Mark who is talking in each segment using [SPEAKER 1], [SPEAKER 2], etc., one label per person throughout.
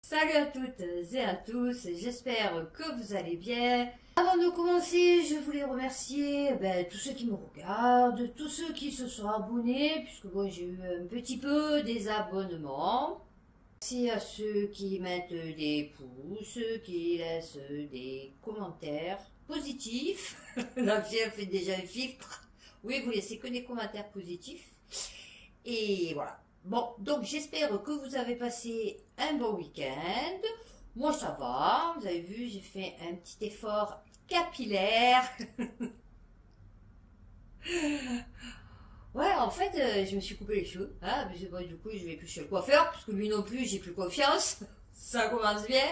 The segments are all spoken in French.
[SPEAKER 1] Salut à toutes et à tous, j'espère que vous allez bien. Avant de commencer, je voulais remercier tous ceux qui me regardent, tous ceux qui se sont abonnés, puisque bon, j'ai eu un petit peu des abonnements. Merci à ceux qui mettent des pouces, qui laissent des commentaires positifs. La fille a fait déjà un filtre. Oui, vous laissez que des commentaires positifs. Et voilà. Bon, donc j'espère que vous avez passé un bon week-end. Moi ça va, vous avez vu, j'ai fait un petit effort capillaire. Ouais, en fait, je me suis coupé les cheveux. Hein, parce que, bon, du coup, je vais plus chez le coiffeur, parce que lui non plus, j'ai plus confiance. Ça commence bien.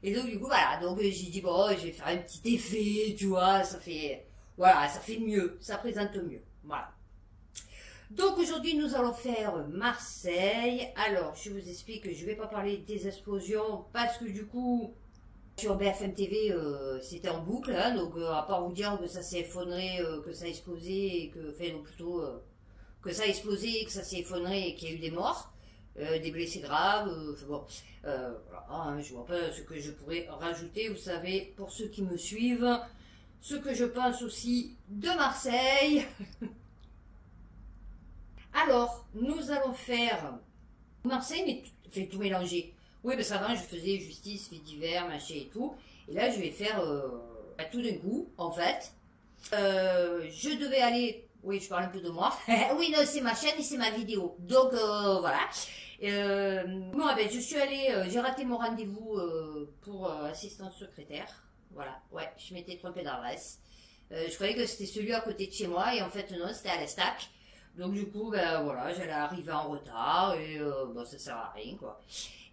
[SPEAKER 1] Et donc, du coup, voilà. Donc, j'ai dit, bon, je vais faire un petit effet, tu vois, ça fait, voilà, ça fait mieux, ça présente mieux. Voilà. Donc aujourd'hui nous allons faire Marseille. Alors je vous explique que je ne vais pas parler des explosions parce que du coup sur BFM TV c'était en boucle, hein, donc à part vous dire que ça s'est effondré, que ça a explosé et que, enfin non, plutôt que ça a explosé, que ça s'est effondré et qu'il y a eu des morts, des blessés graves, bon, voilà, hein, je vois pas ce que je pourrais rajouter, vous savez, pour ceux qui me suivent, ce que je pense aussi de Marseille. Alors, nous allons faire Marseille, mais tout mélanger. Oui, parce qu'avant, je faisais justice, faits divers, machin et tout. Et là, je vais faire tout d'un coup, en fait. Je devais aller... Oui, je parle un peu de moi. Oui, non, c'est ma chaîne et c'est ma vidéo. Donc, voilà. Bon, je suis allée... j'ai raté mon rendez-vous pour assistante secrétaire. Voilà, ouais, je m'étais trompée d'adresse. Je croyais que c'était celui à côté de chez moi. Et en fait, non, c'était à l'Estac. Donc du coup, voilà, j'allais arriver en retard et ça sert à rien quoi.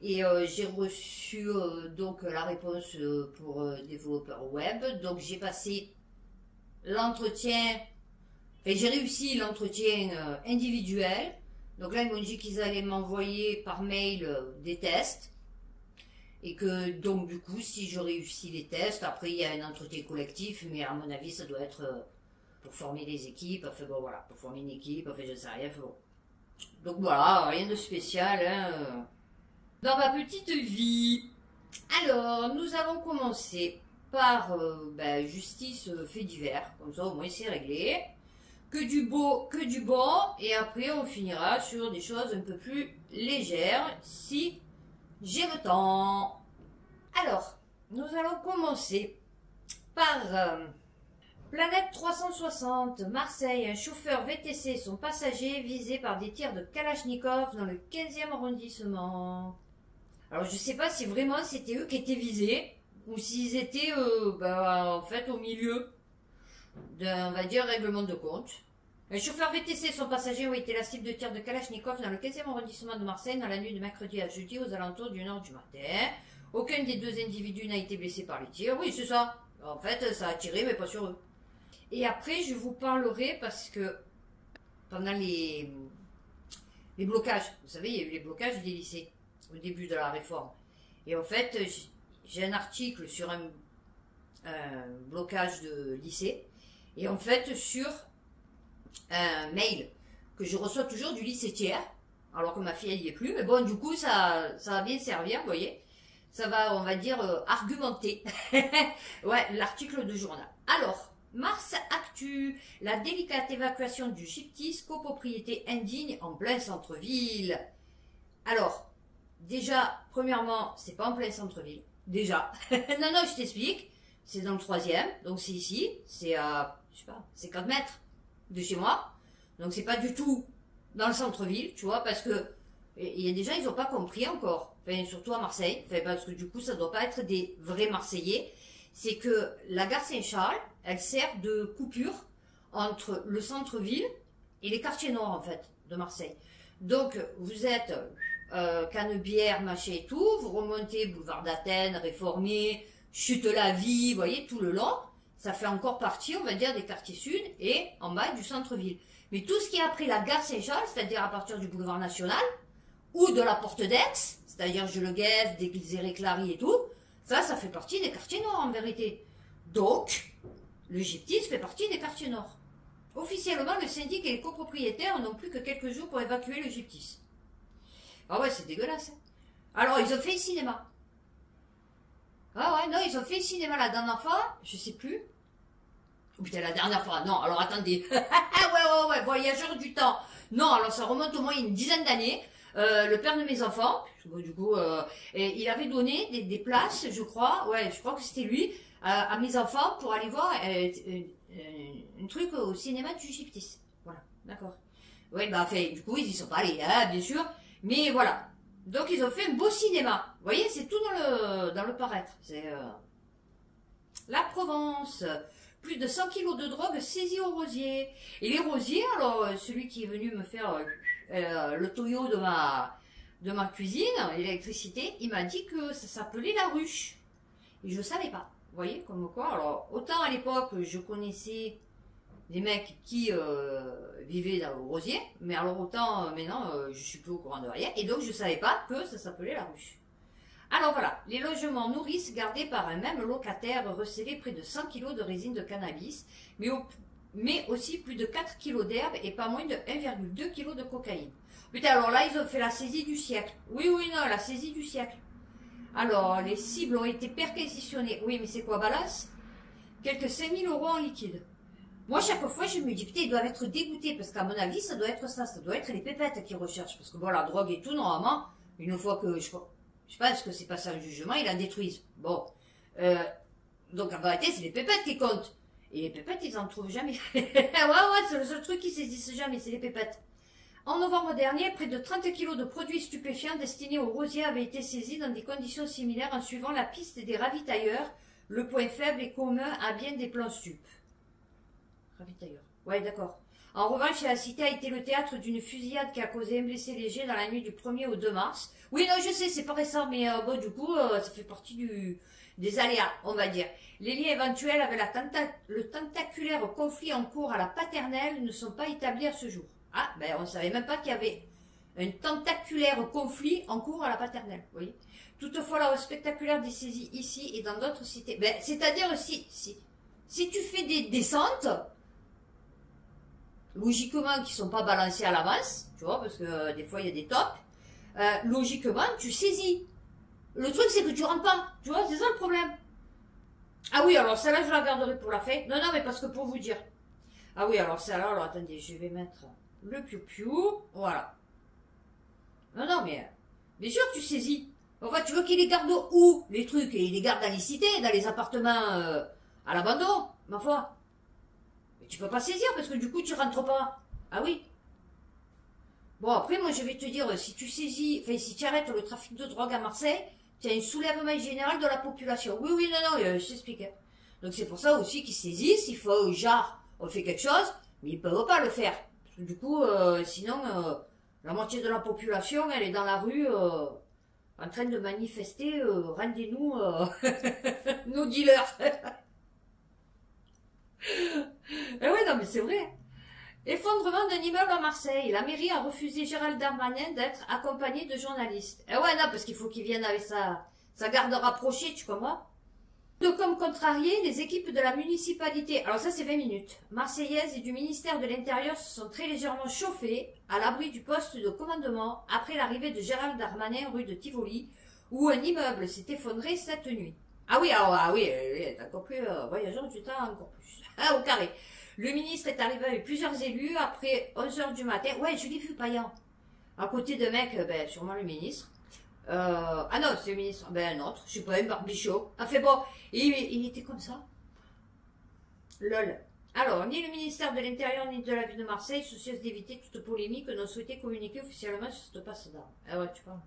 [SPEAKER 1] Et j'ai reçu donc la réponse pour développeur web. Donc j'ai passé l'entretien, enfin j'ai réussi l'entretien individuel. Donc là ils m'ont dit qu'ils allaient m'envoyer par mail des tests. Et que donc du coup si je réussis les tests, après il y a un entretien collectif, mais à mon avis ça doit être... pour former les équipes, enfin bon voilà, pour former une équipe, enfin je sais rien, enfin bon. Donc voilà, rien de spécial, hein, dans ma petite vie. Alors, nous allons commencer par justice fait divers, comme ça au moins c'est réglé. Que du beau, que du bon, et après on finira sur des choses un peu plus légères, si j'ai le temps. Alors, nous allons commencer par... Planète 360, Marseille, un chauffeur VTC, son passager visé par des tirs de Kalachnikov dans le 15e arrondissement. Alors je sais pas si vraiment c'était eux qui étaient visés, ou s'ils étaient en fait au milieu d'un, on va dire, règlement de compte. Un chauffeur VTC et son passager ont été la cible de tirs de Kalachnikov dans le 15e arrondissement de Marseille dans la nuit de mercredi à jeudi aux alentours d'une heure du matin. Aucun des deux individus n'a été blessé par les tirs. Oui, c'est ça. En fait, ça a tiré, mais pas sur eux. Et après, je vous parlerai parce que pendant les blocages, vous savez, il y a eu les blocages des lycées au début de la réforme. Et en fait, j'ai un article sur un blocage de lycée et en fait sur un mail que je reçois toujours du lycée tiers, alors que ma fille elle y est plus. Mais bon, du coup, ça va bien servir, vous voyez. Ça va, on va dire, argumenter. Ouais, l'article de journal. Alors... Mars Actu, la délicate évacuation du gyptis, copropriété indigne en plein centre-ville. Alors, déjà, premièrement, c'est pas en plein centre-ville. Déjà. Non, je t'explique. C'est dans le 3e, donc c'est ici. C'est à, je sais pas, 50 mètres de chez moi. Donc c'est pas du tout dans le centre-ville, tu vois, parce que il y a des gens, ils ont pas compris encore. Enfin, surtout à Marseille. Enfin, parce que du coup, ça doit pas être des vrais Marseillais. C'est que la gare Saint-Charles, elle sert de coupure entre le centre-ville et les quartiers nord, en fait, de Marseille. Donc, vous êtes Canebière, machin et tout, vous remontez boulevard d'Athènes, Réformé, Chute-la-Vie, vous voyez, tout le long. Ça fait encore partie, on va dire, des quartiers sud et en bas du centre-ville. Mais tout ce qui est après la gare Saint-Charles, c'est-à-dire à partir du boulevard National, ou de la Porte d'Aix, c'est-à-dire Jules-Guesde, Déguisé-Réclary et tout, ça fait partie des quartiers nord en vérité. Donc, le gyptis fait partie des quartiers nord. Officiellement, le syndic et les copropriétaires n'ont plus que quelques jours pour évacuer le gyptis. Ah ouais, c'est dégueulasse. Hein. Alors, ils ont fait un cinéma. Ah ouais, non, ils ont fait le cinéma la dernière fois, je sais plus. Oh putain, la dernière fois, non, alors attendez. Ouais, voyageur du temps. Non, alors ça remonte au moins une dizaine d'années. Le père de mes enfants, du coup, et il avait donné des places, je crois, ouais, je crois que c'était lui, à mes enfants pour aller voir un truc au cinéma du Gyptis. Voilà, d'accord. Ouais, bah, enfin, du coup, ils y sont pas allés, hein, bien sûr, mais voilà. Donc, ils ont fait un beau cinéma. Vous voyez, c'est tout dans le paraître. C'est la Provence. Plus de 100 kilos de drogue saisis au rosier. Et les rosiers, alors, celui qui est venu me faire le toyo de ma cuisine, l'électricité, il m'a dit que ça s'appelait la ruche. Et je savais pas. Vous voyez, comme quoi. Alors, autant à l'époque, je connaissais des mecs qui vivaient dans le rosier, mais alors autant maintenant, je suis plus au courant de rien. Et donc, je savais pas que ça s'appelait la ruche. Alors voilà, les logements nourrices gardés par un même locataire recelaient près de 100 kg de résine de cannabis, mais aussi plus de 4 kg d'herbe et pas moins de 1,2 kg de cocaïne. Putain, alors là, ils ont fait la saisie du siècle. Oui, non, la saisie du siècle. Alors, les cibles ont été perquisitionnées. Oui, mais c'est quoi, Ballas? Quelques 5 000 € en liquide. Moi, chaque fois, je me dis, putain, ils doivent être dégoûtés, parce qu'à mon avis, ça doit être ça doit être les pépettes qu'ils recherchent, parce que bon, la drogue et tout, normalement, une fois que je pense que c'est passé un jugement, ils la détruisent. Bon. Donc en vérité, c'est les pépettes qui comptent. Et les pépettes, ils en trouvent jamais. ouais, c'est le seul truc qu'ils saisissent jamais, c'est les pépettes. En novembre dernier, près de 30 kg de produits stupéfiants destinés aux rosiers avaient été saisis dans des conditions similaires en suivant la piste des ravitailleurs, le point faible et commun à bien des plans stup. Ravitailleurs. Ouais, d'accord. En revanche, la cité a été le théâtre d'une fusillade qui a causé un blessé léger dans la nuit du 1er au 2 mars. Oui, non, je sais, c'est pas récent, mais bon, du coup, ça fait partie des aléas, on va dire. Les liens éventuels avec le tentaculaire conflit en cours à la paternelle ne sont pas établis à ce jour. Ah, ben, on savait même pas qu'il y avait un tentaculaire conflit en cours à la paternelle, vous voyez. Toutefois, la hausse spectaculaire des saisies ici et dans d'autres cités, ben, c'est-à-dire si tu fais des descentes, logiquement qui sont pas balancés à l'avance, tu vois, parce que des fois il y a des tops, logiquement tu saisis. Le truc c'est que tu rentres pas, tu vois, c'est ça le problème. Ah oui, alors celle-là je la garderai pour la fin. Non, mais parce que pour vous dire. Ah oui, alors celle-là, alors attendez, je vais mettre le piou-piou, voilà. Non, mais bien sûr que tu saisis. Enfin, tu veux qu'il les garde où, les trucs? Et il les garde dans les cités, dans les appartements à l'abandon, ma foi. Tu peux pas saisir parce que du coup tu rentres pas. Ah oui. Bon après moi je vais te dire, si tu saisis, enfin si tu arrêtes le trafic de drogue à Marseille, tu as un soulèvement général de la population. Oui, non, je t'explique. Donc c'est pour ça aussi qu'ils saisissent, il faut genre on fait quelque chose, mais ils peuvent pas le faire. Parce que du coup, sinon la moitié de la population elle est dans la rue en train de manifester, rendez-nous nos dealers. Eh ouais, non, mais c'est vrai. Effondrement d'un immeuble à Marseille. La mairie a refusé Gérald Darmanin d'être accompagné de journalistes. Eh ouais, non, parce qu'il faut qu'il vienne avec sa garde rapprochée, tu comprends? Comme contrarié, les équipes de la municipalité, alors ça c'est 20 minutes, marseillaise et du ministère de l'Intérieur se sont très légèrement chauffées à l'abri du poste de commandement après l'arrivée de Gérald Darmanin rue de Tivoli, où un immeuble s'est effondré cette nuit. Ah oui, t'as encore plus voyageur du temps, encore plus. Ah, au carré. Le ministre est arrivé avec plusieurs élus après 11 h du matin. Ouais, je l'ai vu, Payan. À côté de mec, ben, sûrement le ministre. Ah non, c'est le ministre. Ben, un autre. Je sais pas, un barbichot. Enfin bon, il était comme ça. Lol. Alors, ni le ministère de l'Intérieur ni de la ville de Marseille, soucieuse d'éviter toute polémique, n'ont souhaité communiquer officiellement sur cette passe d'armes. Ah ouais, tu parles.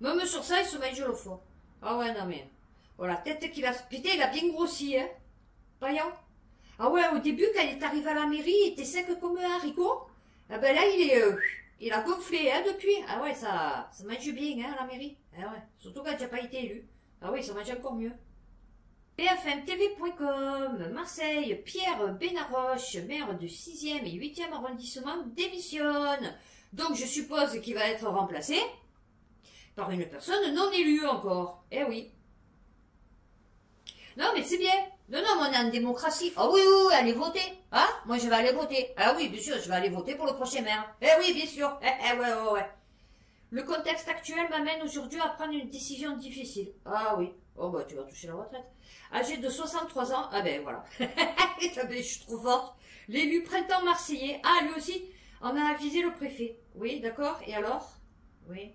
[SPEAKER 1] Même sur ça, ils se mangent le fond. Ah ouais, non mais... Voilà, tête qu'il a... Putain, il a bien grossi, hein. Payan. Ah ouais, au début, quand il est arrivé à la mairie, il était sec comme un haricot. Ah ben là, il a gonflé, hein, depuis. Ah ouais, ça mange bien, hein, à la mairie. Ah ouais, surtout quand tu n'as pas été élu. Ah oui, ça mange encore mieux. BFMTV.com, Marseille, Pierre Benaroche, maire du 6e et 8e arrondissement, démissionne. Donc je suppose qu'il va être remplacé par une personne non élue encore. Eh oui. Non, mais c'est bien. Non, mais on est en démocratie. Ah oui, allez voter. Hein? Moi, je vais aller voter. Ah oui, bien sûr, je vais aller voter pour le prochain maire. Eh oui, bien sûr. Ouais. Le contexte actuel m'amène aujourd'hui à prendre une décision difficile. Ah oui, oh bah tu vas toucher la retraite. Âgé de 63 ans, ah ben voilà. Je suis trop forte. L'élu printemps marseillais, ah lui aussi, on a avisé le préfet. Oui, d'accord, et alors? Oui.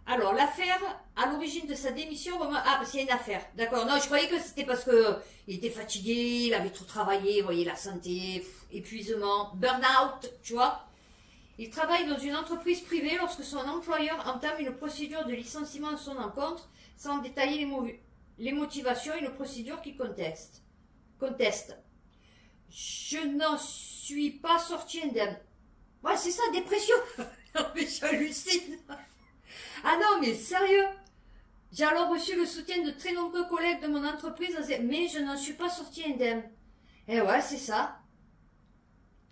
[SPEAKER 1] Alors, l'affaire, à l'origine de sa démission, ah, parce qu'il y a une affaire. D'accord, non, je croyais que c'était parce que il était fatigué, il avait trop travaillé, vous voyez, la santé, épuisement, burn-out, tu vois. Il travaille dans une entreprise privée lorsque son employeur entame une procédure de licenciement à son encontre, sans détailler les motivations et une procédure qu'il conteste. Je n'en suis pas sorti indemne. Ouais, c'est ça, dépression. Non, mais j'hallucine. Ah non, mais sérieux. J'ai alors reçu le soutien de très nombreux collègues de mon entreprise, mais je n'en suis pas sorti indemne. Eh ouais, c'est ça.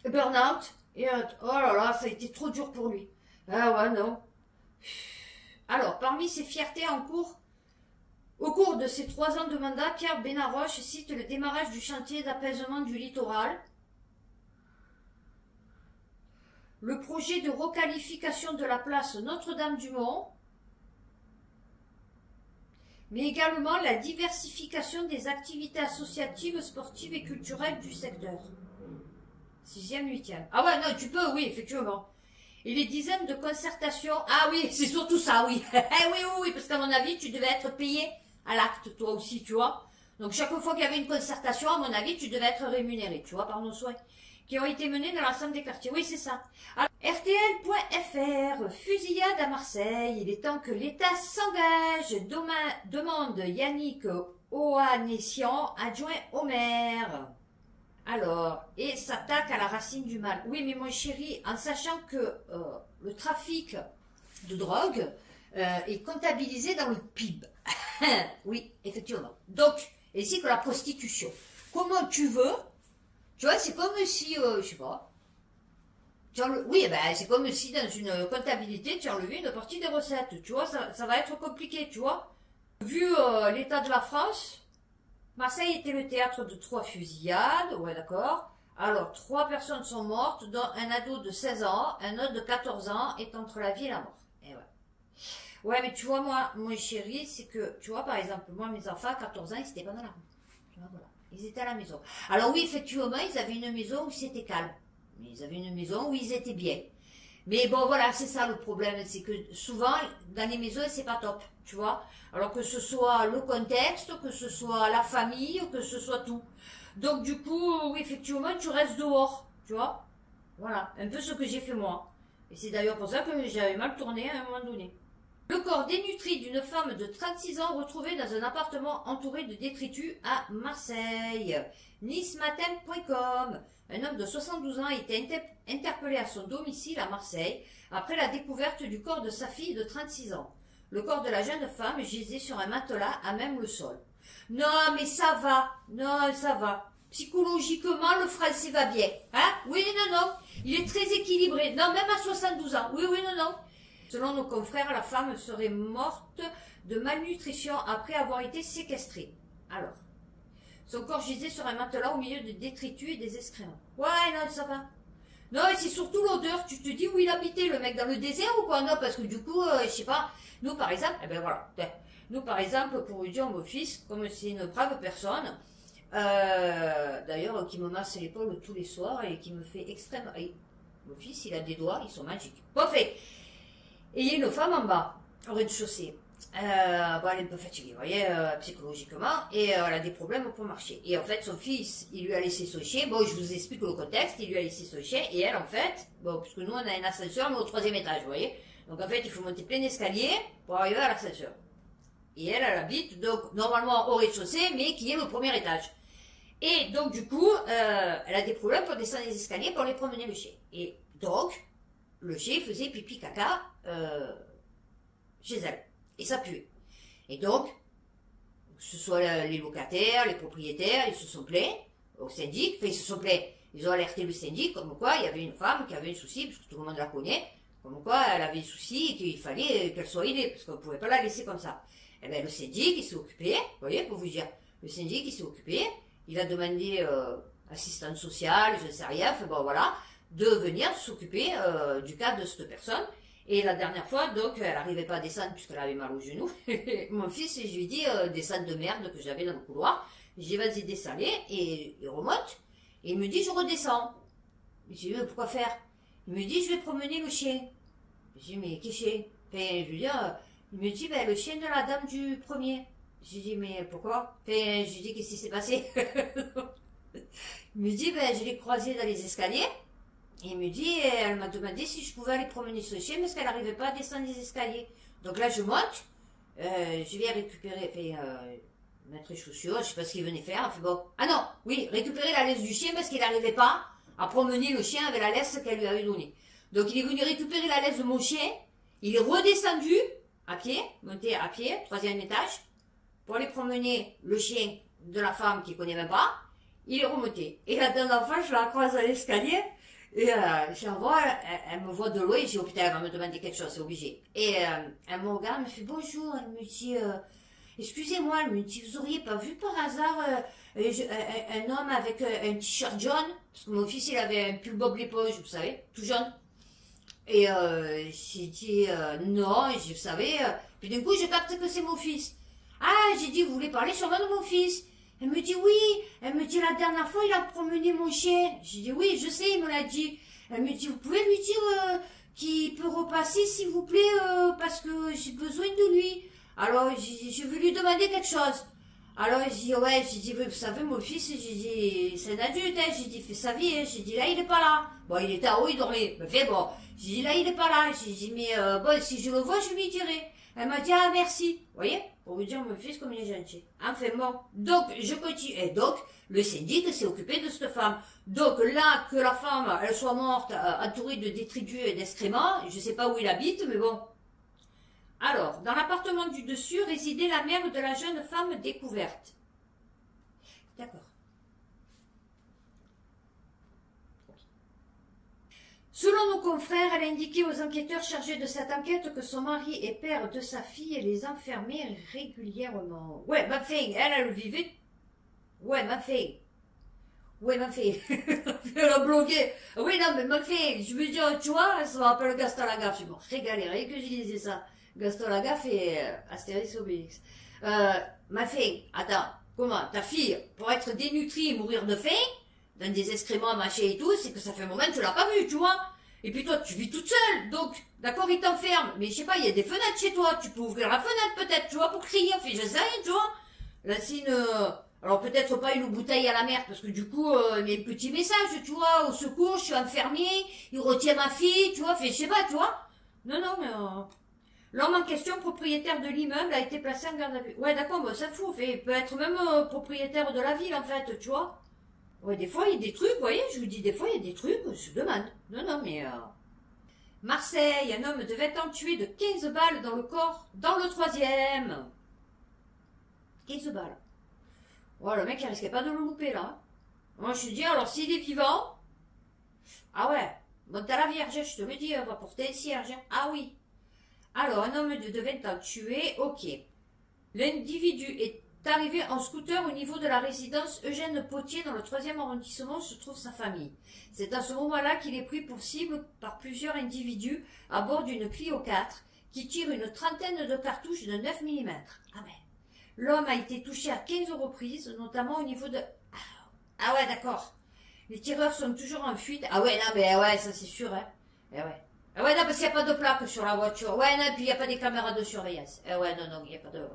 [SPEAKER 1] Burnout. Et oh là là, ça a été trop dur pour lui. Ah ouais, non. Alors, parmi ses fiertés au cours de ses 3 ans de mandat, Pierre Benaroche cite le démarrage du chantier d'apaisement du littoral, le projet de requalification de la place Notre-Dame-du-Mont, mais également la diversification des activités associatives, sportives et culturelles du secteur. 6e, 8e. Ah ouais, non, tu peux, oui, effectivement. Et les dizaines de concertations. Ah oui, c'est surtout ça, oui. Oui, parce qu'à mon avis, tu devais être payé à l'acte, toi aussi, tu vois. Donc chaque fois qu'il y avait une concertation, à mon avis, tu devais être rémunéré, tu vois, par nos soins, qui ont été menés dans l'ensemble des quartiers. Oui, c'est ça. Alors, RTL.fr, fusillade à Marseille. Il est temps que l'État s'engage, demande Yannick Ohanessian, adjoint au maire. Alors, et s'attaque à la racine du mal. Oui, mais mon chéri, en sachant que le trafic de drogue est comptabilisé dans le PIB. Oui, effectivement. Donc, ainsi que la prostitution. Comment tu veux? Tu vois, c'est comme si, je sais pas. Oui, ben, c'est comme si dans une comptabilité, tu enlevais une partie des recettes. Tu vois, ça va être compliqué, tu vois. Vu l'état de la France, Marseille était le théâtre de 3 fusillades, ouais d'accord. Alors, 3 personnes sont mortes, dont un ado de 16 ans, un autre de 14 ans est entre la vie et la mort. Et ouais. Ouais, mais tu vois, moi, mon chéri, c'est que, tu vois, par exemple, moi, mes enfants, à 14 ans, ils étaient pas dans la rue. Tu vois, voilà. Ils étaient à la maison. Alors oui, effectivement, ils avaient une maison où c'était calme. Mais ils avaient une maison où ils étaient bien. Mais bon, voilà, c'est ça le problème, c'est que souvent, dans les maisons, c'est pas top, tu vois. Alors que ce soit le contexte, que ce soit la famille, que ce soit tout. Donc du coup, oui, effectivement, tu restes dehors, tu vois. Voilà, un peu ce que j'ai fait moi. Et c'est d'ailleurs pour ça que j'avais mal tourné à un moment donné. Le corps dénutri d'une femme de 36 ans retrouvée dans un appartement entouré de détritus à Marseille. Nicematin.com. Un homme de 72 ans a été interpellé à son domicile à Marseille après la découverte du corps de sa fille de 36 ans. Le corps de la jeune femme gisait sur un matelas à même le sol. Non, mais ça va. Non, ça va. Psychologiquement, le français va bien. Hein? Oui, non. Il est très équilibré. Non, même à 72 ans. Oui, non. Selon nos confrères, la femme serait morte de malnutrition après avoir été séquestrée. Alors, son corps gisait sur un matelas au milieu de détritus et des excréments. Ouais, non, ça va. Non, et c'est surtout l'odeur. Tu te dis où il habitait, le mec, dans le désert ou quoi? Non, parce que du coup, je sais pas. Nous, par exemple, eh ben voilà. Nous, par exemple, pour lui dire mon fils, comme c'est une brave personne, d'ailleurs, qui me masse l'épaule tous les soirs et qui me fait extrêmement... Mon fils, il a des doigts, ils sont magiques. Bon, fait. Et il y a une femme en bas, au rez-de-chaussée. Bon, elle est un peu fatiguée, vous voyez, psychologiquement, et elle a des problèmes pour marcher. Et en fait, son fils, il lui a laissé son chien. Bon, je vous explique le contexte. Il lui a laissé son chien, et elle, en fait, bon, puisque nous, on a un ascenseur, mais au 3e étage, vous voyez. Donc, en fait, il faut monter plein d'escaliers pour arriver à l'ascenseur. Et elle habite, donc, normalement au rez-de-chaussée, mais qui est le 1er étage. Et donc, du coup, elle a des problèmes pour descendre les escaliers pour aller promener le chien. Et donc, le chien faisait pipi caca chez elle. Et ça puait. Et donc, que ce soit les locataires, les propriétaires, ils se sont plaints au syndic. Enfin, ils se sont plaints. Ils ont alerté le syndic comme quoi il y avait une femme qui avait un souci, parce que tout le monde la connaît, comme quoi elle avait un souci et qu'il fallait qu'elle soit aidée, parce qu'on ne pouvait pas la laisser comme ça. Et bien, le syndic, il s'est occupé, vous voyez, pour vous dire, le syndic, il s'est occupé, il a demandé assistante sociale, je ne sais rien, enfin bon, voilà, de venir s'occuper du cas de cette personne. Et la dernière fois, donc, elle n'arrivait pas à descendre puisqu'elle avait mal au genou. Mon fils, je lui dis, descente de merde que j'avais dans le couloir. Je dis, vas-y, descends-les. Et il remonte. Et il me dit, je redescends. Je dis, mais pourquoi faire? Il me dit, je vais promener le chien. Je dis, mais quel chien? Enfin, je lui dis, il me dit, ben, le chien de la dame du premier. Je dis, mais pourquoi? Enfin, je lui dis, qu'est-ce qui s'est passé? Il me dit, ben, je l'ai croisé dans les escaliers. Et il me dit, elle m'a demandé si je pouvais aller promener ce chien parce qu'elle n'arrivait pas à descendre les escaliers. Donc là, je monte, je viens récupérer, mettre les chaussures, je sais pas ce qu'il venait faire. Fait bon. Ah non, oui, récupérer la laisse du chien parce qu'il n'arrivait pas à promener le chien avec la laisse qu'elle lui avait donnée. Donc il est venu récupérer la laisse de mon chien, il est redescendu à pied, monté à pied, 3e étage, pour aller promener le chien de la femme qu'il connaît même pas. Il est remonté. Et la dernière fois, je la croise à l'escalier. Et je la vois, elle me voit de loin, je dis, oh putain, elle va me demander quelque chose, c'est obligé. Et elle me regarde, elle me fait bonjour, elle me dit, excusez-moi, elle me dit, vous auriez pas vu par hasard un homme avec un t-shirt jaune? Parce que mon fils, il avait un pull Bob l'éponge, vous savez, tout jaune. Et j'ai dit, non, et vous savez, puis d'un coup, je capte que c'est mon fils. Ah, j'ai dit, vous voulez parler sûrement de mon fils? Elle me dit oui, elle me dit la dernière fois il a promené mon chien. J'ai dit oui, je sais, il me l'a dit. Elle me dit vous pouvez lui dire qu'il peut repasser s'il vous plaît parce que j'ai besoin de lui. Alors je veux lui demander quelque chose. Alors j'ai dit ouais, j'ai dit vous savez mon fils, j'ai dit c'est un adulte, hein. J'ai dit fait sa vie, hein. J'ai dit là il est pas là. Bon il était en haut, il dormait. Mais fait bon, j'ai dit là il est pas là. J'ai dit mais bon si je le vois je lui dirai. Elle m'a dit ah merci, vous voyez, pour vous dire mon fils comme il est gentil. Enfin bon, donc je continue. Et donc le syndic s'est occupé de cette femme. Donc là que la femme elle soit morte entourée de détritus et d'excréments, je sais pas où il habite, mais bon. Alors, dans l'appartement du dessus résidait la mère de la jeune femme découverte. D'accord. Selon nos confrères, elle a indiqué aux enquêteurs chargés de cette enquête que son mari et père de sa fille les enfermait régulièrement. Ouais, ma fille, elle vivait... Ouais, ma fille. Ouais, ma fille. Elle a bloqué. Oui, non, mais ma fille, je me dis, tu vois, ça me rappelle Gaston Lagaffe. Je me régalais, rien que je disais ça. Gaston Lagaffe et Astérix Obélix. Ma fille, attends, comment, ta fille, pour être dénutrie et mourir de faim, dans des excréments, machin et tout, c'est que ça fait un moment que tu l'as pas vu, tu vois. Et puis toi, tu vis toute seule, donc, d'accord, il t'enferme, mais je sais pas, il y a des fenêtres chez toi, tu peux ouvrir la fenêtre peut-être, tu vois, pour crier, enfin, je sais rien, tu vois. Là, c'est une... alors peut-être pas une bouteille à la mer, parce que du coup, il y a un petit message, tu vois, au secours, je suis enfermé, il retient ma fille, tu vois, enfin, je sais pas, tu vois. Non, non, mais... L'homme en question, propriétaire de l'immeuble, a été placé en garde à vue. Ouais, d'accord, bah, ça fout, il peut être même propriétaire de la ville, en fait, tu vois. Ouais, des fois, il y a des trucs, vous voyez, je vous dis, des fois, il y a des trucs, je demande. Non, non, mais... Marseille, un homme de 20 ans tué de 15 balles dans le corps, dans le 3e. 15 balles. Ouais, le mec, il risquait pas de le louper, là. Moi, je te dis, alors, s'il est vivant... Ah ouais, monte à la Vierge, je te le dis, on va porter un cierge. Ah oui. Alors, un homme de 20 ans tué, ok. L'individu est arrivé en scooter au niveau de la résidence Eugène Potier dans le 3e arrondissement où se trouve sa famille. C'est à ce moment-là qu'il est pris pour cible par plusieurs individus à bord d'une Clio 4 qui tire une trentaine de cartouches de 9 mm. Ah ouais. L'homme a été touché à 15 reprises, notamment au niveau de... Ah ouais, d'accord. Les tireurs sont toujours en fuite. Ah ouais, non, mais ouais, ça c'est sûr, hein. Eh ouais. Ah ouais, non, parce qu'il n'y a pas de plaque sur la voiture. Ouais, non, puis il n'y a pas des caméras de surveillance. Eh ouais, non, non, il n'y a pas de...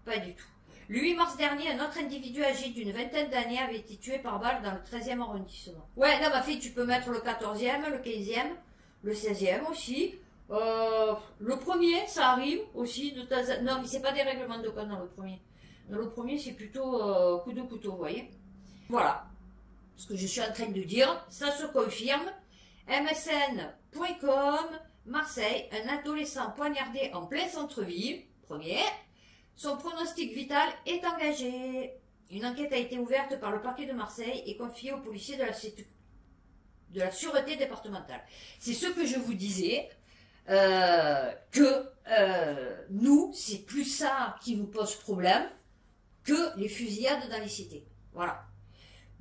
[SPEAKER 1] Pas du tout. Le 8 mars dernier, un autre individu âgé d'une vingtaine d'années avait été tué par balle dans le 13e arrondissement. Ouais, non, ma fille, tu peux mettre le 14e, le 15e, le 16e aussi. Le premier, ça arrive aussi. Non, mais c'est pas des règlements de code dans le premier. Dans le premier, c'est plutôt coup de couteau, vous voyez. Voilà. Ce que je suis en train de dire, ça se confirme. MSN.com, Marseille, un adolescent poignardé en plein centre-ville. Premier. Son pronostic vital est engagé. Une enquête a été ouverte par le parquet de Marseille et confiée aux policiers de la sûreté départementale. C'est ce que je vous disais, que nous, c'est plus ça qui nous pose problème que les fusillades dans les cités. Voilà.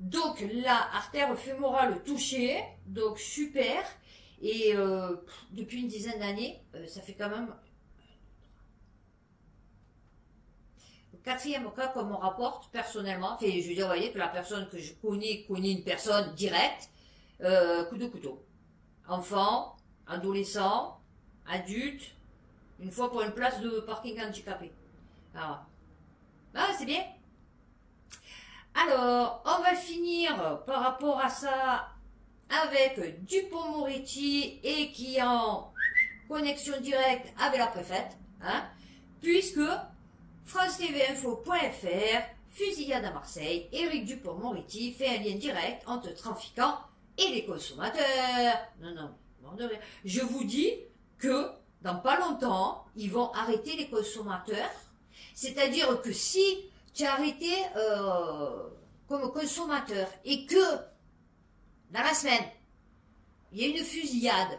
[SPEAKER 1] Donc la artère fémorale touchée, donc super. Et depuis une dizaine d'années, ça fait quand même le quatrième cas qu'on me rapporte personnellement. Enfin, je veux dire, vous voyez que la personne que je connais une personne directe, coup de couteau. Enfant, adolescent, adulte, une fois pour une place de parking handicapé. Alors, ah, c'est bien. Alors, on va finir par rapport à ça avec Dupond-Moretti et qui est en connexion directe avec la préfète, hein, puisque France-TV-Info.fr, fusillade à Marseille, Éric Dupond-Moretti fait un lien direct entre trafiquants et les consommateurs. Non, je vous dis que dans pas longtemps, ils vont arrêter les consommateurs. C'est-à-dire que si tu es arrêté comme consommateur et que dans la semaine, il y a une fusillade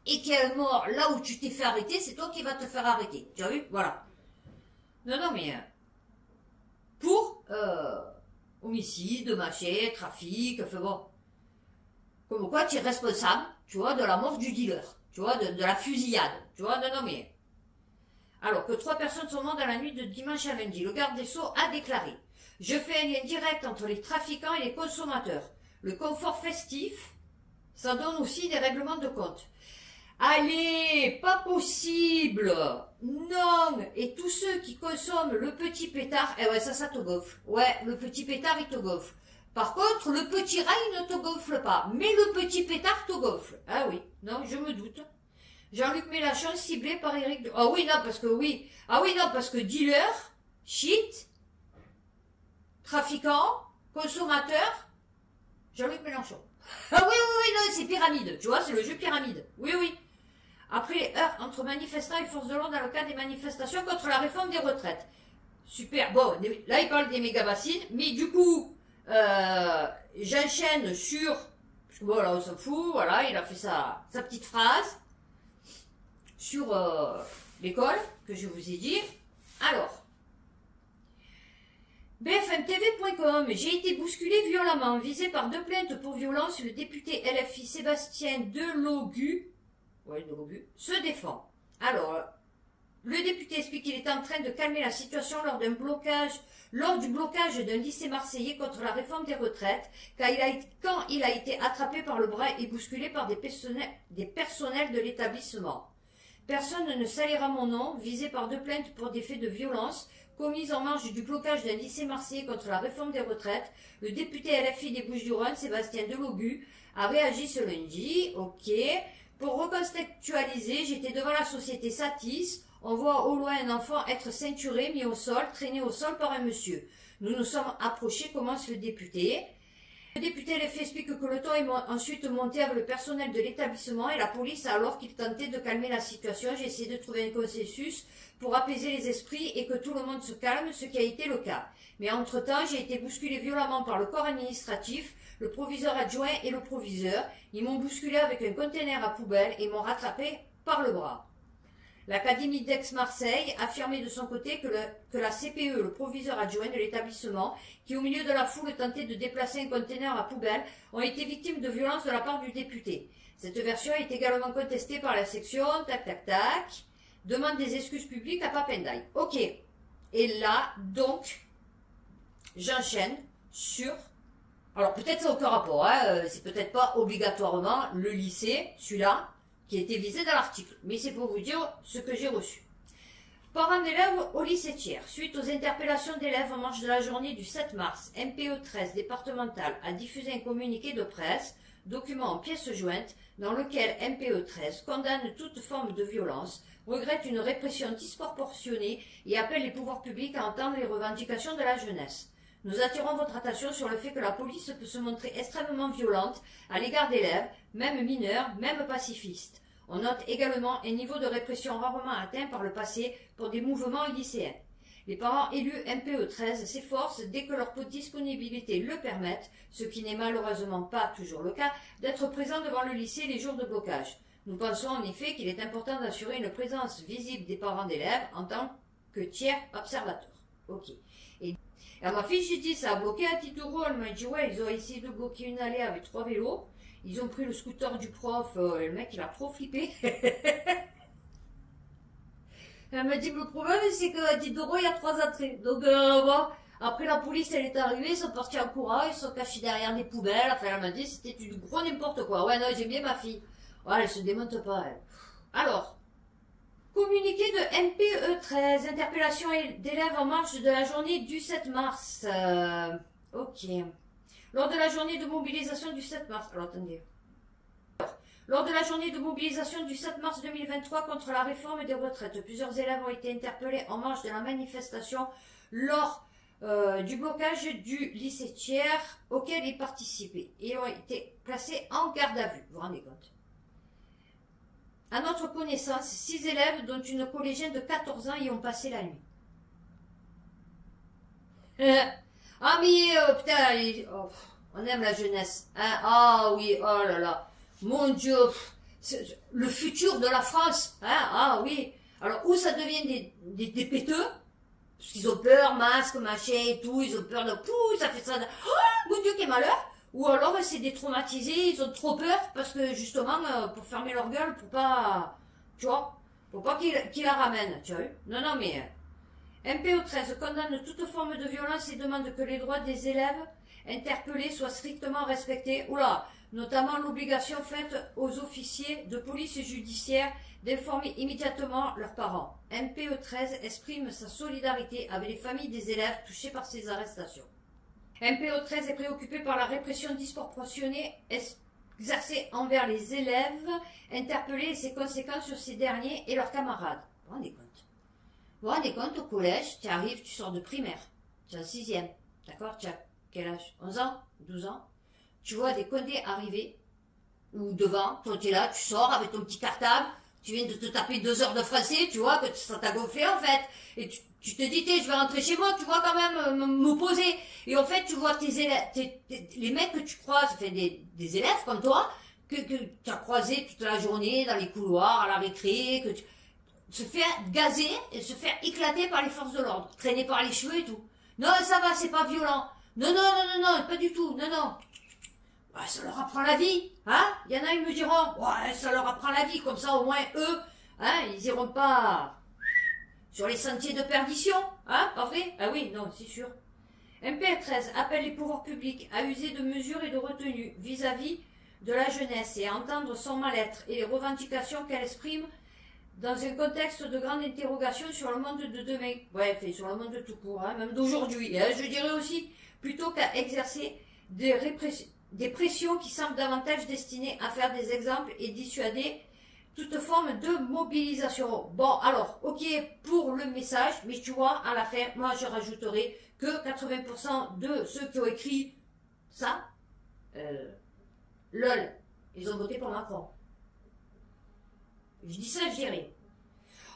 [SPEAKER 1] et qu'il y a un mort là où tu t'es fait arrêter, c'est toi qui vas te faire arrêter. Tu as vu? Voilà. Non, mais pour homicide, machin, trafic, enfin bon. Comme quoi tu es responsable, tu vois, de la mort du dealer, tu vois, de la fusillade, tu vois, non, mais. Alors que 3 personnes sont mortes dans la nuit de dimanche à lundi, le garde des Sceaux a déclaré: je fais un lien direct entre les trafiquants et les consommateurs. Le confort festif, ça donne aussi des règlements de compte. Allez, pas possible. Non. Et tous ceux qui consomment le petit pétard, eh ouais, ça te gonfle. Ouais, le petit pétard, il te gonfle. Par contre, le petit rail ne te gonfle pas, mais le petit pétard te gonfle. Ah oui, non, je me doute. Jean-Luc Mélenchon ciblé par Éric... Ah oui, non, parce que oui. Ah oui, non, parce que dealer, shit, trafiquant, consommateur, Jean-Luc Mélenchon. Ah oui, non, c'est pyramide. Tu vois, c'est le jeu pyramide. Oui. Après les heurts entre manifestants et forces de l'ordre dans le cadre des manifestations contre la réforme des retraites. Super. Bon, là, il parle des méga-bassines, mais du coup, j'enchaîne sur... Bon, là, on s'en fout. Voilà, il a fait sa petite phrase sur l'école, que je vous ai dit. Alors, BFMTV.com, j'ai été bousculé violemment, visé par 2 plaintes pour violence. Le député LFI Sébastien Delogu, se défend. Alors, le député explique qu'il est en train de calmer la situation lors du blocage d'un lycée marseillais contre la réforme des retraites, quand il a été attrapé par le bras et bousculé par des personnels de l'établissement. Personne ne salira mon nom, visé par 2 plaintes pour des faits de violence commises en marge du blocage d'un lycée marseillais contre la réforme des retraites. Le député LFI des Bouches-du-Rhône, Sébastien Delogu, a réagi ce lundi. Ok. Pour recontextualiser, j'étais devant la société Satis. On voit au loin un enfant être ceinturé, mis au sol, traîné au sol par un monsieur. Nous nous sommes approchés, commence le député. Le député LFI explique que le ton est ensuite monté avec le personnel de l'établissement et la police alors qu'il tentait de calmer la situation. J'ai essayé de trouver un consensus pour apaiser les esprits et que tout le monde se calme, ce qui a été le cas. Mais entre-temps, j'ai été bousculé violemment par le corps administratif, le proviseur adjoint et le proviseur. Ils m'ont bousculé avec un conteneur à poubelle et m'ont rattrapé par le bras. L'Académie d'Aix-Marseille affirmait de son côté que la CPE, le proviseur adjoint de l'établissement, qui au milieu de la foule tentait de déplacer un conteneur à poubelle, ont été victimes de violences de la part du député. Cette version est également contestée par la section demande des excuses publiques à Papendaï. Ok. Et là, donc, j'enchaîne sur... Alors peut-être ça n'a aucun rapport, hein, c'est peut-être pas obligatoirement le lycée, celui-là, qui a été visé dans l'article, mais c'est pour vous dire ce que j'ai reçu. Parents d'élèves au lycée Thiers. Suite aux interpellations d'élèves en marge de la journée du 7 mars, MPE 13 départemental a diffusé un communiqué de presse, document en pièces jointes, dans lequel MPE 13 condamne toute forme de violence, regrette une répression disproportionnée et appelle les pouvoirs publics à entendre les revendications de la jeunesse. Nous attirons votre attention sur le fait que la police peut se montrer extrêmement violente à l'égard d'élèves, même mineurs, même pacifistes. On note également un niveau de répression rarement atteint par le passé pour des mouvements lycéens. Les parents élus MPE 13 s'efforcent, dès que leur disponibilité le permette, ce qui n'est malheureusement pas toujours le cas, d'être présents devant le lycée les jours de blocage. Nous pensons en effet qu'il est important d'assurer une présence visible des parents d'élèves en tant que tiers observateurs. Ok. Et à ma fille, j'ai dit, ça a bloqué à Titouro. Elle m'a dit, ouais, ils ont essayé de bloquer une allée avec 3 vélos. Ils ont pris le scooter du prof, le mec il a trop flippé. Elle m'a dit, le problème c'est que Diderot il y a 3 entrées. Donc bon, après la police elle est arrivée, ils sont partis en courant, ils sont cachés derrière des poubelles. Enfin elle m'a dit c'était du gros n'importe quoi. Ouais non j'aime bien ma fille. Ouais elle se démonte pas elle. Alors, communiqué de MPE13, interpellation d'élèves en marge de la journée du 7 mars. Ok. Lors de la journée de mobilisation du 7 mars. Alors attendez. Lors de la journée de mobilisation du 7 mars 2023 contre la réforme des retraites, plusieurs élèves ont été interpellés en marge de la manifestation lors du blocage du lycée Thiers auquel ils participaient et ont été placés en garde à vue. Vous vous rendez compte? À notre connaissance, 6 élèves, dont une collégienne de 14 ans, y ont passé la nuit. Ah mais putain, on aime la jeunesse. Hein? Ah oui, oh là là. Mon Dieu, le futur de la France. Hein? Ah oui. Alors où ça devient des péteux, parce qu'ils ont peur, masque, machin et tout, ils ont peur de... Pouh, ça fait ça... Oh, mon Dieu, quel malheur. Ou alors c'est des traumatisés, ils ont trop peur, parce que justement, pour fermer leur gueule, pour pas... Tu vois, pour pas qu'ils la ramènent, tu vois. Non, non, mais... MPE13 condamne toute forme de violence et demande que les droits des élèves interpellés soient strictement respectés. Oula, notamment l'obligation faite aux officiers de police judiciaire d'informer immédiatement leurs parents. MPE13 exprime sa solidarité avec les familles des élèves touchés par ces arrestations. MPE13 est préoccupé par la répression disproportionnée exercée envers les élèves interpellés et ses conséquences sur ces derniers et leurs camarades. Vous vous rendez compte? Vous vous rendez compte, au collège, tu arrives, tu sors de primaire, tu es en 6e, d'accord? Tu as quel âge? 11 ans? 12 ans? Tu vois des condés arriver, ou devant, toi tu es là, tu sors avec ton petit cartable, tu viens de te taper 2 heures de français, tu vois, que ça t'a gonflé en fait, et tu te dis, je vais rentrer chez moi, tu vois quand même m'opposer, et en fait tu vois tes élèves, les mecs que tu croises, enfin des élèves comme toi, que tu as croisés toute la journée dans les couloirs, à la récré, que tu... se faire gazer et se faire éclater par les forces de l'ordre, traîner par les cheveux et tout. Non, ça va, c'est pas violent. Non, non, non, non, non, pas du tout, non, non. Ouais, ça leur apprend la vie, hein? Il y en a, ils me diront, ouais, ça leur apprend la vie, comme ça, au moins, eux, hein, ils iront pas sur les sentiers de perdition, hein, pas vrai? Ah oui, non, c'est sûr. MPE13 appelle les pouvoirs publics à user de mesures et de retenues vis-à-vis de la jeunesse et à entendre son mal-être et les revendications qu'elle exprime dans un contexte de grande interrogation sur le monde de demain, bref, et sur le monde de tout court, hein, même d'aujourd'hui, hein, je dirais aussi, plutôt qu'à exercer des pressions qui semblent davantage destinées à faire des exemples et dissuader toute forme de mobilisation. Bon, alors, ok pour le message, mais tu vois, à la fin, moi je rajouterai que 80% de ceux qui ont écrit ça, lol, ils ont voté pour Macron. Je dis ça, je dirais.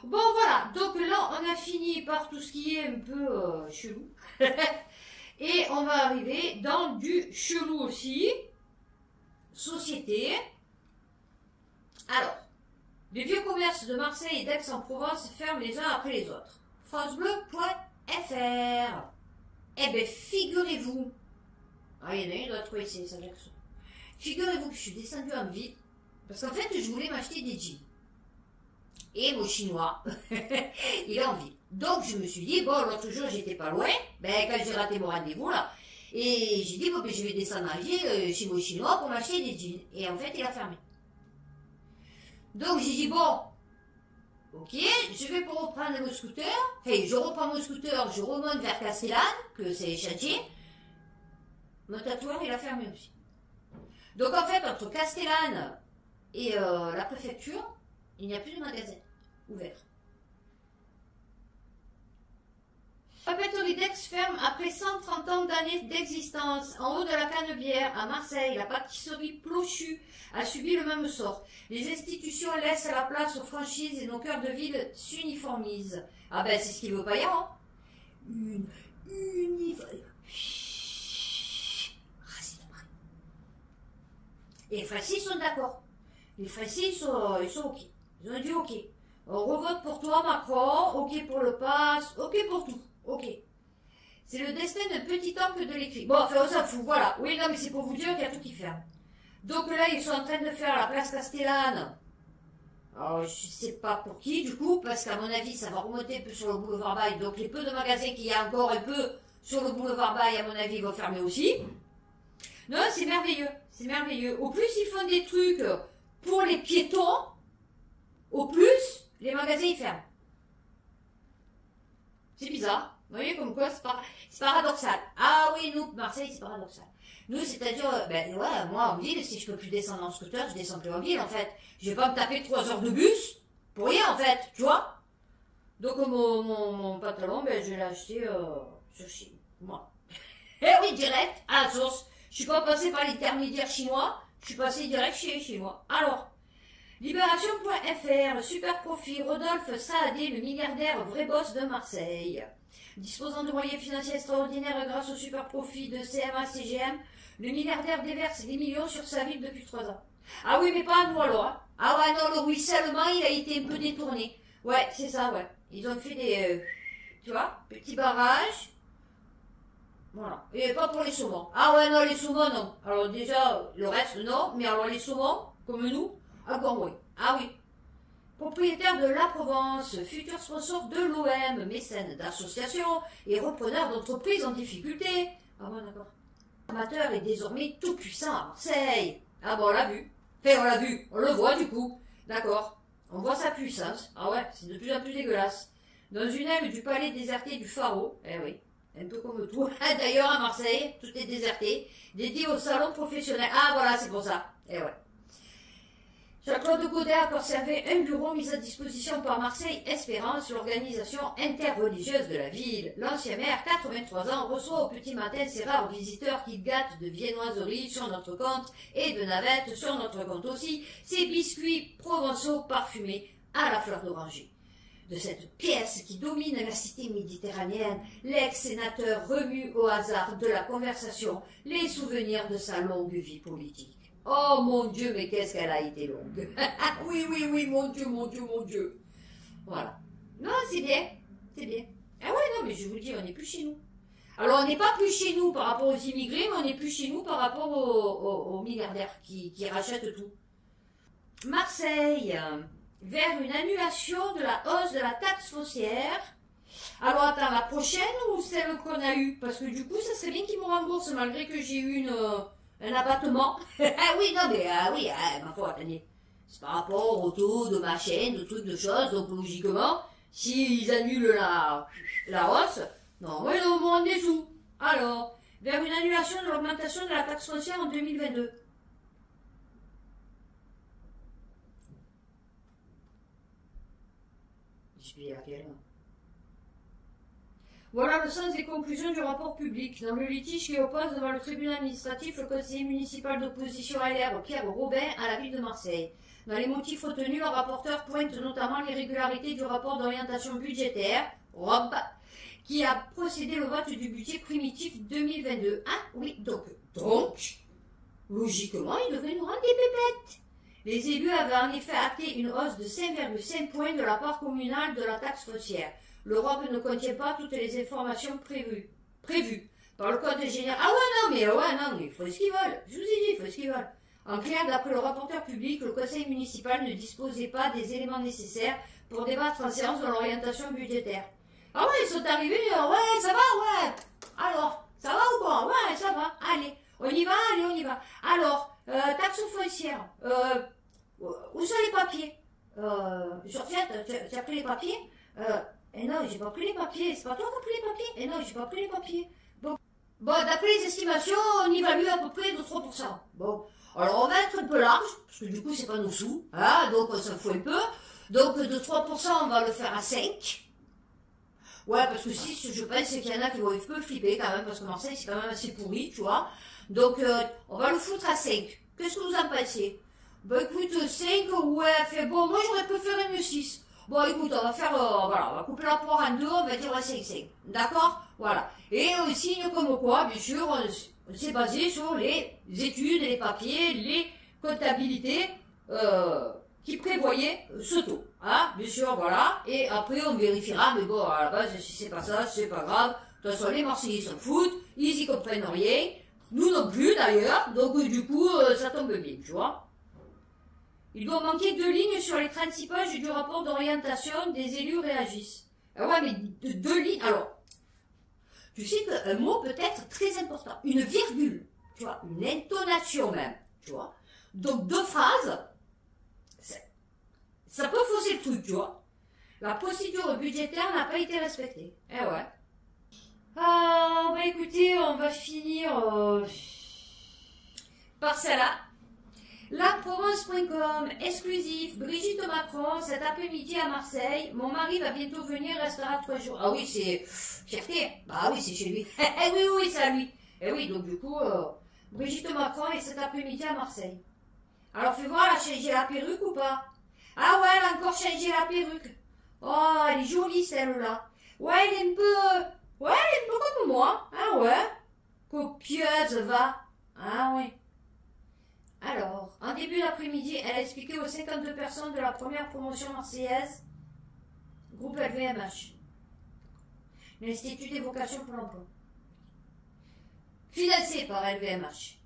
[SPEAKER 1] Bon, voilà. Donc là, on a fini par tout ce qui est un peu chelou. Et on va arriver dans du chelou aussi. Société. Alors, les vieux commerces de Marseille et d'Aix-en-Provence ferment les uns après les autres. francebleu.fr. Eh bien, figurez-vous. Ah, il y en a une, il doit trouver ici, ça Jackson. Figurez-vous que je suis descendue en ville. Parce qu'en fait, je voulais m'acheter des jeans. Et mon chinois, il a envie. Donc je me suis dit, bon, l'autre jour j'étais pas loin, ben quand j'ai raté mon rendez-vous là, et j'ai dit, bon, ben je vais descendre à Alger, chez mon chinois pour m'acheter des jeans. Et en fait, il a fermé. Donc j'ai dit, bon, ok, je vais pour reprendre mon scooter, enfin je reprends mon scooter, je remonte vers Castellane, que c'est les chantiers. Mon tatoueur, il a fermé aussi. Donc en fait, entre Castellane et la préfecture, il n'y a plus de magasin ouvert. Papeterie-d'Aix ferme après 130 ans d'années d'existence. En haut de la Canebière, à Marseille, la pâtisserie Plochu a subi le même sort. Les institutions laissent la place aux franchises et nos cœurs de ville s'uniformisent. Ah ben c'est ce qu'il veut pas y avoir. Une et les Français sont d'accord. Les Français ils sont ok. Ils ont dit ok. On revote pour toi Macron, ok pour le pass, ok pour tout. Ok. C'est le destin d'un petit temple de l'écrit. Bon, enfin, on s'en fout, voilà. Oui, non, mais c'est pour vous dire qu'il y a tout qui ferme. Donc là, ils sont en train de faire la place Castellane. Alors, je sais pas pour qui, du coup, parce qu'à mon avis, ça va remonter un peu sur le boulevard Baille. Donc, les peu de magasins qu'il y a encore un peu sur le boulevard Baille, à mon avis, vont fermer aussi. Non, c'est merveilleux. C'est merveilleux. Au plus, ils font des trucs pour les piétons, au plus, les magasins, ils ferment. C'est bizarre. Vous voyez, comme quoi, c'est paradoxal. Ah oui, nous, Marseille, c'est paradoxal. Nous, c'est-à-dire, ben ouais, moi, en ville, si je peux plus descendre en scooter, je descends plus en ville, en fait. Je vais pas me taper 3 heures de bus pour rien, en fait, tu vois. Donc, mon pantalon, ben, je l'ai acheté sur Chine, moi. Eh oui, direct, à la source. Je suis pas passé par l'intermédiaire chinois, je suis passé direct chez moi. Alors, Libération.fr, super profit, Rodolphe Saadé, le milliardaire vrai boss de Marseille. Disposant de moyens financiers extraordinaires grâce au super profit de CMA-CGM, le milliardaire déverse des millions sur sa ville depuis 3 ans. Ah oui, mais pas à nous alors. Hein. Ah ouais, non, le ruissellement, il a été un peu détourné. Ouais, c'est ça, ouais. Ils ont fait des, tu vois, petits barrages. Voilà. Et pas pour les saumons. Ah ouais, non, les saumons, non. Alors déjà, le reste, non. Mais alors les saumons, comme nous, ah bon, oui. Ah oui. Propriétaire de La Provence, futur sponsor de l'OM, mécène d'associations et repreneur d'entreprises en difficulté. Ah bon, d'accord. L'amateur est désormais tout puissant à Marseille. Ah bon, on l'a vu. Enfin, on l'a vu. On le voit du coup. D'accord. On voit sa puissance. Ah ouais, c'est de plus en plus dégueulasse. Dans une aile du palais déserté du Pharaon. Eh oui. Un peu comme tout. D'ailleurs, à Marseille, tout est déserté. Dédié au salon professionnel. Ah voilà, c'est pour ça. Eh ouais. Jean-Claude Godet a conservé un bureau mis à disposition par Marseille Espérance, l'organisation interreligieuse de la ville. L'ancien maire, 83 ans, reçoit au petit matin ses rares visiteurs qui gâtent de viennoiseries sur notre compte et de navettes sur notre compte aussi, ces biscuits provençaux parfumés à la fleur d'oranger. De cette pièce qui domine la cité méditerranéenne, l'ex-sénateur remue au hasard de la conversation les souvenirs de sa longue vie politique. Oh mon Dieu, mais qu'est-ce qu'elle a été longue. Oui, oui, oui, mon Dieu, mon Dieu, mon Dieu. Voilà. Non, c'est bien. C'est bien. Ah ouais, non, mais je vous le dis, on n'est plus chez nous. Alors, on n'est pas plus chez nous par rapport aux immigrés, mais on n'est plus chez nous par rapport aux milliardaires qui rachètent tout. Marseille, vers une annulation de la hausse de la taxe foncière. Alors, attends, la prochaine ou celle qu'on a eue? Parce que du coup, ça serait bien qu'ils me remboursent malgré que j'ai eu un abattement. Ah oui, non, mais oui, ma foi, attendez. C'est par rapport au taux de machin, de trucs, de choses, donc logiquement, s'ils annulent la hausse, non, ouais, au moins des sous. Alors, vers une annulation de l'augmentation de la taxe foncière en 2022. Je suis à quelle heure? Voilà le sens des conclusions du rapport public. Dans le litige qui oppose devant le tribunal administratif le conseiller municipal d'opposition LR Pierre Robin à la ville de Marseille. Dans les motifs retenus, le rapporteur pointe notamment l'irrégularité du rapport d'orientation budgétaire, ROB, qui a procédé au vote du budget primitif 2022. Ah oui, donc, logiquement, il devrait nous rendre des pépettes. Les élus avaient en effet acté une hausse de 5,5 points de la part communale de la taxe foncière. L'Europe ne contient pas toutes les informations prévues par le Code général. Ah ouais, non, mais il faut ce qu'ils veulent. Je vous ai dit, il faut ce qu'ils veulent. En clair, d'après le rapporteur public, le conseil municipal ne disposait pas des éléments nécessaires pour débattre en séance de l'orientation budgétaire. Ah ouais, ils sont arrivés, ouais, ça va, ouais. Alors, ça va ou quoi? Ouais, ça va. Allez, on y va. Alors, taxe foncière. Où sont les papiers? Georgette, tu as pris les papiers? Non, j'ai pas pris les papiers. C'est pas toi qui as pris les papiers? Non, j'ai pas pris les papiers. Bon, d'après les estimations, on évalue à peu près de 3%. Bon, alors on va être un peu large, parce que du coup, c'est pas nos sous. Hein, donc, on s'en fout un peu. Donc, de 3%, on va le faire à 5. Ouais, parce que 6, je pense qu'il y en a qui vont un peu flipper quand même, parce que Marseille, c'est quand même assez pourri, tu vois. Donc, on va le foutre à 5. Qu'est-ce que vous en pensez? Bah, écoute, 5, ouais, fait bon, moi, j'aurais préféré mieux 6. Bon, écoute, on va faire, voilà, on va couper la poire en deux, on va dire 5-5. D'accord? Voilà. Et on signe comme quoi, bien sûr, on s'est basé sur les études, les papiers, les comptabilités, qui prévoyaient ce taux. Hein? Bien sûr, voilà. Et après, on vérifiera, mais bon, à la base, si c'est pas ça, c'est pas grave. De toute façon, les Marseillais s'en foutent, ils y comprennent rien. Nous non plus d'ailleurs, donc du coup ça tombe bien, tu vois. Il doit manquer 2 lignes sur les 36 pages du rapport d'orientation des élus réagissent. Ah ouais, mais 2 lignes, alors, tu sais qu'un mot peut être très important, une virgule, tu vois, une intonation même, tu vois. Donc 2 phrases, ça peut fausser le truc, tu vois. La procédure budgétaire n'a pas été respectée. Eh ouais. Bah écoutez, on va finir par celle-là. Laprovence.com, exclusif, Brigitte Macron, cet après-midi à Marseille. Mon mari va bientôt venir, restera 3 jours. Ah oui, c'est fierté. Bah oui, c'est chez lui. Eh oui, oui, c'est à lui. Eh oui, donc du coup, Brigitte Macron est cet après-midi à Marseille. Alors fais voir, elle a changé la perruque ou pas? Ah ouais, elle a encore changé la perruque. Oh, elle est jolie celle-là. Ouais, elle est un peu... Ouais, elle est un peu comme moi. Ah ouais. Copieuse, va. Ah oui. Alors, en début d'après-midi, elle a expliqué aux 52 personnes de la première promotion marseillaise, groupe LVMH, l'Institut des vocations pour l'emploi, financé par LVMH.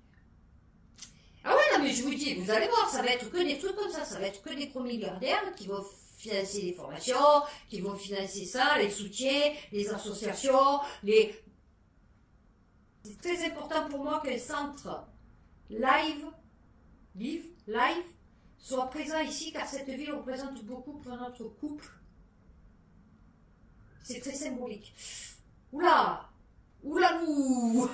[SPEAKER 1] Ah ouais, non mais je vous dis, vous allez voir, ça va être que des trucs comme ça va être que des pro-milliardaires qui vont financer les formations, qui vont financer ça, les soutiens, les associations, les... C'est très important pour moi qu'un centre live soit présent ici car cette ville représente beaucoup pour notre couple. C'est très symbolique. Oula, nous.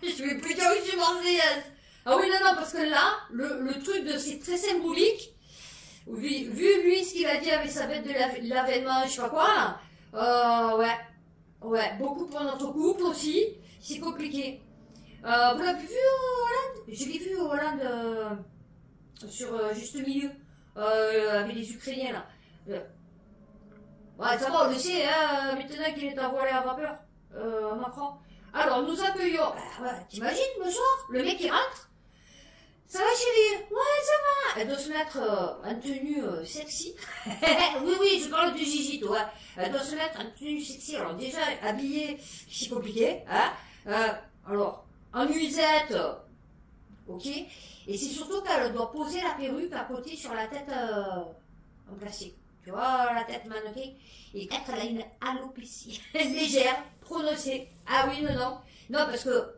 [SPEAKER 1] Je vais plus dire que je suis marseillaise. Ah oui, non, parce que là, le truc de c'est très symbolique. Vu lui ce qu'il a dit avec sa bête de l'avènement, je sais pas quoi là. Ouais, beaucoup pour notre couple aussi. C'est compliqué. Vous l'avez vu au Hollande? Je l'ai vu au Hollande sur juste milieu avec les Ukrainiens là. Ouais, ça va, on le sait, hein, maintenant qu'il est envolé à vapeur, Macron. Alors, nous accueillons, ouais, t'imagines le soir, le mec il rentre, ça va chérie? Ouais, ça va. Elle doit se mettre en tenue sexy. oui, je parle de Gigi, toi. Elle doit se mettre en tenue sexy. Alors déjà, habillée, c'est compliqué, hein. Alors, en nuisette, ok. Et c'est surtout qu'elle doit poser la perruque à côté sur la tête en plastique. Tu vois, la tête mannequin. Et être elle a une alopécie légère, prononcée. Ah oui, non. Non, parce que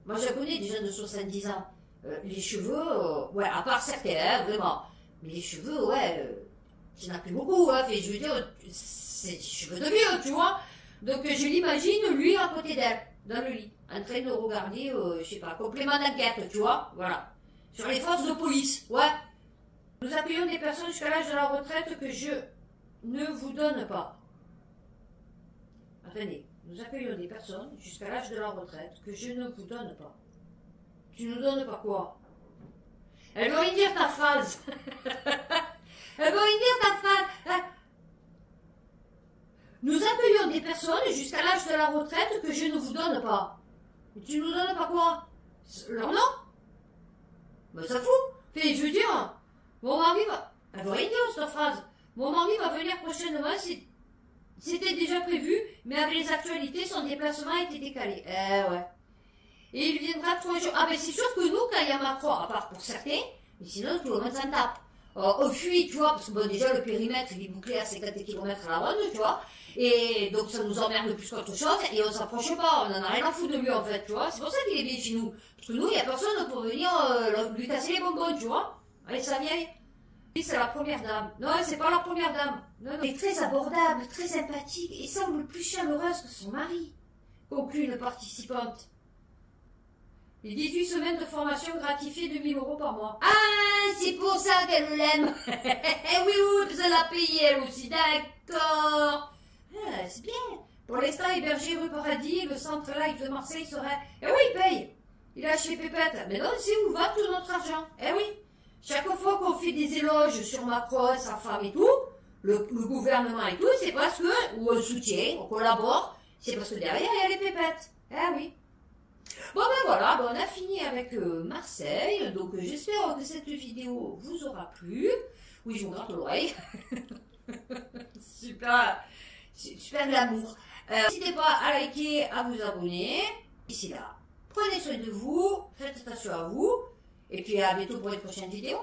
[SPEAKER 1] moi je connais des jeunes de 70 ans. Les cheveux, ouais, à part certains, hein, vraiment. Mais les cheveux, ouais, il n'y en a plus beaucoup, hein. Je veux dire, c'est des cheveux de vieux, tu vois. Donc je l'imagine, lui, à côté d'elle, dans le lit, en train de regarder, je sais pas, complément d'enquête, tu vois, voilà. Sur les forces de police, ouais. Nous accueillons des personnes jusqu'à l'âge de la retraite que je ne vous donne pas. Attendez, nous accueillons des personnes jusqu'à l'âge de la retraite que je ne vous donne pas. Tu nous donnes pas quoi? Elle veut rien dire ta phrase. Elle veut rien dire ta phrase. Nous accueillons des personnes jusqu'à l'âge de la retraite que je ne vous donne pas. Tu nous donnes pas quoi? Leur nom? Ben ça fout. Je veux dire, mon mari va... Elle veut rien dire cette phrase. Mon mari va venir prochainement, c'était déjà prévu, mais avec les actualités, son déplacement a été décalé. Ouais. Et il viendra 3 jours. Ah ben c'est sûr que nous, quand il y a Macron, à part pour certains, mais sinon tout le monde s'en tape. On fuit, tu vois, parce que bon, déjà le périmètre il est bouclé à 50 km à la ronde, tu vois. Et donc ça nous emmerde plus qu'autre chose, et on s'approche pas, on en a rien à foutre de lui en fait, tu vois. C'est pour ça qu'il est bien chez nous. Parce que nous, il n'y a personne pour venir lui casser les bonbons, tu vois. Avec sa vieille. Oui, c'est la première dame. Non, c'est pas la première dame. Non. Elle est très abordable, très sympathique, et semble plus chaleureuse que son mari. Conclut une participante. Et 18 semaines de formation gratifiée de 1000 € par mois. Ah, c'est pour ça qu'elle l'aime. Oui, vous la payée elle aussi, d'accord. Ah, c'est bien. Pour l'instant, hébergé rue Paradis, le centre live de Marseille serait... Eh oui, il paye. Il a acheté Pépette. Mais non, c'est où va tout notre argent. Eh oui. Chaque fois qu'on fait des éloges sur Macron, sa femme et tout, le gouvernement et tout, c'est parce que, ou on soutient, on collabore, c'est parce que derrière, il y a les pépettes. Eh oui. Bon ben voilà, on a fini avec Marseille, donc j'espère que cette vidéo vous aura plu. Oui, je vous gratte l'oreille. Super glamour. N'hésitez pas à liker, à vous abonner. D'ici là, Prenez soin de vous, faites attention à vous. Et puis à bientôt pour une prochaine vidéo.